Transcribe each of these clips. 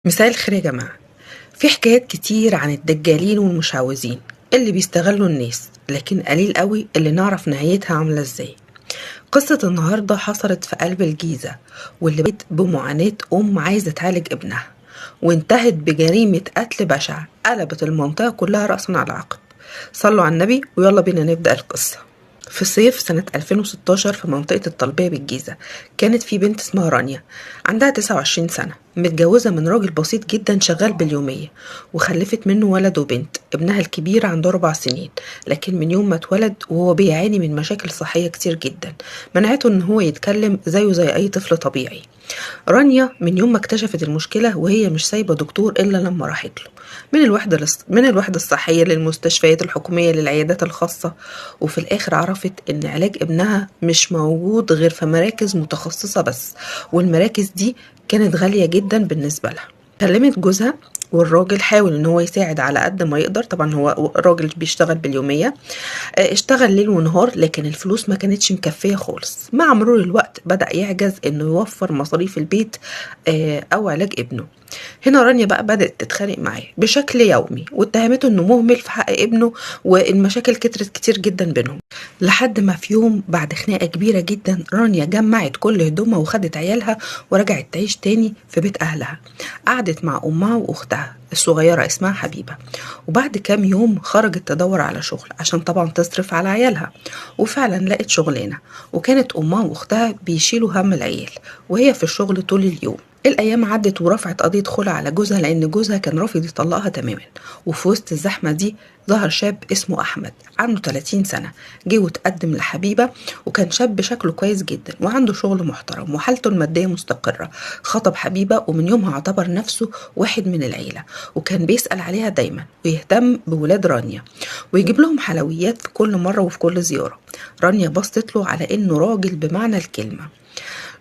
مساء الخير يا جماعة. في حكايات كتير عن الدجالين والمشعوذين اللي بيستغلوا الناس، لكن قليل قوي اللي نعرف نهايتها عاملة ازاي. قصة النهاردة حصلت في قلب الجيزة، واللي بدأت بمعاناة عايزة تعالج ابنها، وانتهت بجريمة قتل بشعة قلبت المنطقة كلها رأسا على عقب. صلوا على النبي ويلا بينا نبدأ القصة. في صيف سنة 2016 في منطقة الطلبية بالجيزة، كانت في بنت اسمها رانيا، عندها 29 سنة، متجوزة من راجل بسيط جدا شغال باليومية، وخلفت منه ولد وبنت. ابنها الكبير عنده 4 سنين، لكن من يوم ما اتولد وهو بيعاني من مشاكل صحية كتير جدا منعته ان هو يتكلم زيه زي اي طفل طبيعي. رانيا من يوم ما اكتشفت المشكلة وهي مش سايبة دكتور إلا لما راحت له، من الوحدة الصحية للمستشفيات الحكومية للعيادات الخاصة، وفي الآخر عرفت إن علاج ابنها مش موجود غير في مراكز متخصصة بس، والمراكز دي كانت غالية جدا بالنسبة لها. كلمت جوزها، والراجل حاول ان هو يساعد على قد ما يقدر. طبعا هو الراجل بيشتغل باليومية، اشتغل ليل ونهار، لكن الفلوس ما كانتش مكفية خالص. مع مرور الوقت بدأ يعجز انه يوفر مصاريف البيت او علاج ابنه. هنا رانيا بقى بدأت تتخانق معاه بشكل يومي، واتهمته انه مهمل في حق ابنه، والمشاكل كترت كتير جدا بينهم. لحد ما في يوم بعد خناقة كبيرة جدا، رانيا جمعت كل هدومها وخدت عيالها ورجعت تعيش تاني في بيت أهلها. قعدت مع أمها وأختها الصغيرة اسمها حبيبة، وبعد كام يوم خرجت تدور على شغل عشان طبعا تصرف على عيالها، وفعلا لقت شغلانة، وكانت أمها وأختها بيشيلوا هم العيال وهي في الشغل طول اليوم. الأيام عدت ورفعت قضية خلع على جوزها، لأن جوزها كان رافض يطلقها تماما. وفي وسط الزحمة دي ظهر شاب اسمه أحمد عنده 30 سنة، جه وتقدم لحبيبة، وكان شاب شكله كويس جدا وعنده شغل محترم وحالته المادية مستقرة. خطب حبيبة، ومن يومها اعتبر نفسه واحد من العيلة، وكان بيسأل عليها دايما ويهتم بولاد رانيا، ويجيب لهم حلويات في كل مرة وفي كل زيارة. رانيا بصت له على إنه راجل بمعنى الكلمة.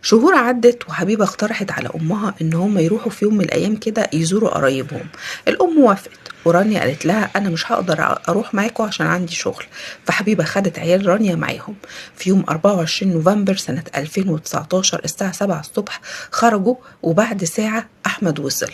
شهور عدت، وحبيبة اقترحت على أمها إن هم يروحوا في يوم من الأيام كده يزوروا قرايبهم. الأم وافقت، ورانيا قالت لها أنا مش هقدر أروح معاكم عشان عندي شغل. فحبيبة خدت عيال رانيا معاهم. في يوم 24 نوفمبر سنة 2019 الساعة 7 الصبح خرجوا، وبعد ساعة أحمد وصل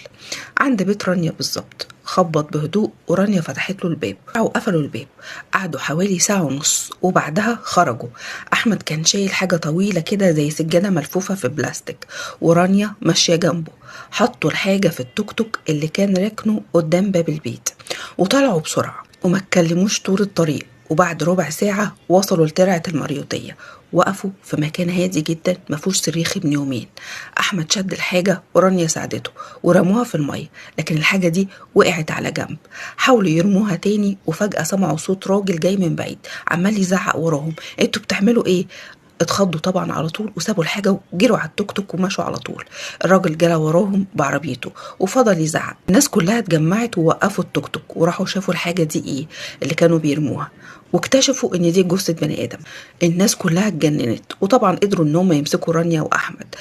عند بيت رانيا بالظبط. خبط بهدوء، ورانيا فتحت له الباب وقفلوا الباب. قعدوا حوالي ساعة ونص وبعدها خرجوا. أحمد كان شايل حاجة طويلة كده زي سجادة ملفوفة في بلاستيك، ورانيا ماشية جنبه. حطوا الحاجة في التوك توك اللي كان راكنه قدام باب البيت، وطلعوا بسرعة وما اتكلموش طول الطريق. وبعد ربع ساعة وصلوا لترعة المريوطية، وقفوا في مكان هادي جدا مفهوش صريخ ابن يومين. أحمد شد الحاجة ورانيا ساعدته ورموها في المية، لكن الحاجة دي وقعت على جنب. حاولوا يرموها تاني، وفجأة سمعوا صوت راجل جاي من بعيد عمال يزعق وراهم: انتوا بتعملوا ايه؟ اتخضوا طبعا على طول وسابوا الحاجة وجروا على التوك توك ومشوا على طول. الراجل جرى وراهم بعربيته وفضل يزعق. الناس كلها اتجمعت ووقفوا التوك توك وراحوا شافوا الحاجة دي ايه اللي كانوا بيرموها، واكتشفوا ان دي جثة بني ادم. الناس كلها اتجننت، وطبعا قدروا ان هم يمسكوا رانيا واحمد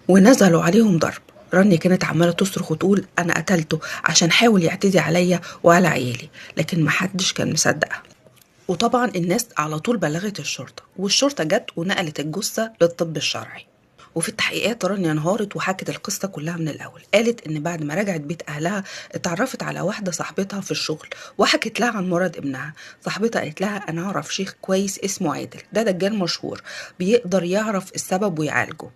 ونزلوا عليهم ضرب. رانيا كانت عمالة تصرخ وتقول انا قتلته عشان حاول يعتدي عليا وعلى عيالي، لكن محدش كان مصدقها. وطبعا الناس على طول بلغت الشرطة، والشرطة جت ونقلت الجثة للطب الشرعي. وفي التحقيقات رانيا انهارت وحكت القصة كلها من الأول. قالت إن بعد ما رجعت بيت أهلها اتعرفت على واحدة صاحبتها في الشغل، وحكت لها عن مرض ابنها. صاحبتها قالت لها أنا أعرف شيخ كويس اسمه عادل، ده دجال مشهور بيقدر يعرف السبب ويعالجه.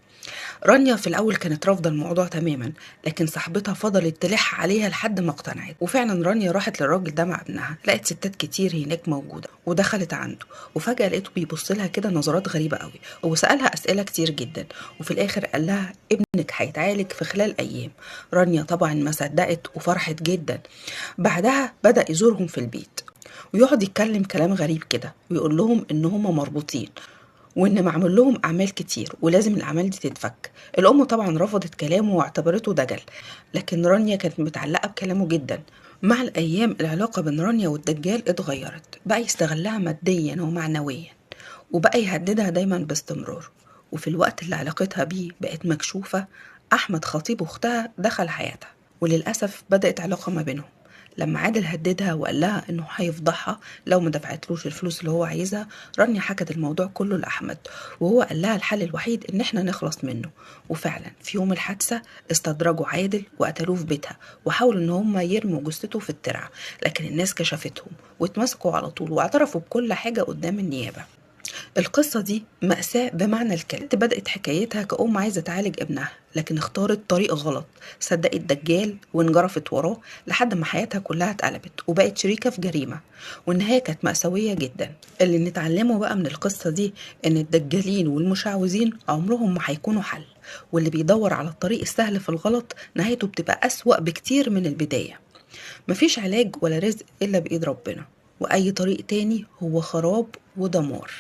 رانيا في الأول كانت رافضة الموضوع تماما، لكن صاحبتها فضلت تلح عليها لحد ما اقتنعت. وفعلا رانيا راحت للراجل ده مع ابنها، لقت ستات كتير هناك موجودة ودخلت عنده، وفجأة لقيته بيبص لها كده نظرات غريبة قوي، وسألها أسئلة كتير جدا، وفي الآخر قال لها ابنك هيتعالج في خلال أيام. رانيا طبعا ما صدقت وفرحت جدا. بعدها بدأ يزورهم في البيت ويقعد يتكلم كلام غريب كده، ويقول لهم إن هما مربوطين وان معمول لهم اعمال كتير ولازم الاعمال دي تتفك. الام طبعا رفضت كلامه واعتبرته دجل، لكن رانيا كانت متعلقه بكلامه جدا. مع الايام العلاقه بين رانيا والدجال اتغيرت، بقى يستغلها ماديا ومعنويا، وبقى يهددها دايما باستمرار. وفي الوقت اللي علاقتها بيه بقت مكشوفه، احمد خطيب اختها دخل حياتها، وللاسف بدات علاقه ما بينهم، لما عادل هددها وقال لها انه هيفضحها لو ما دفعتلوش الفلوس اللي هو عايزها، رانيا حكت الموضوع كله لاحمد، وهو قال لها الحل الوحيد ان احنا نخلص منه. وفعلا في يوم الحادثه استدرجوا عادل وقتلوه في بيتها، وحاولوا ان هم يرموا جثته في الترعه، لكن الناس كشفتهم واتمسكوا على طول واعترفوا بكل حاجه قدام النيابه. القصة دي مأساة بمعنى الكلمة. بدأت حكايتها كأم عايزة تعالج ابنها، لكن اختارت طريق غلط، صدقت دجال وانجرفت وراه لحد ما حياتها كلها اتقلبت وبقت شريكة في جريمة، والنهاية كانت مأساوية جدا. اللي نتعلمه بقى من القصة دي إن الدجالين والمشعوذين عمرهم ما هيكونوا حل، واللي بيدور على الطريق السهل في الغلط نهايته بتبقى أسوأ بكتير من البداية. مفيش علاج ولا رزق إلا بإيد ربنا، وأي طريق تاني هو خراب ودمار.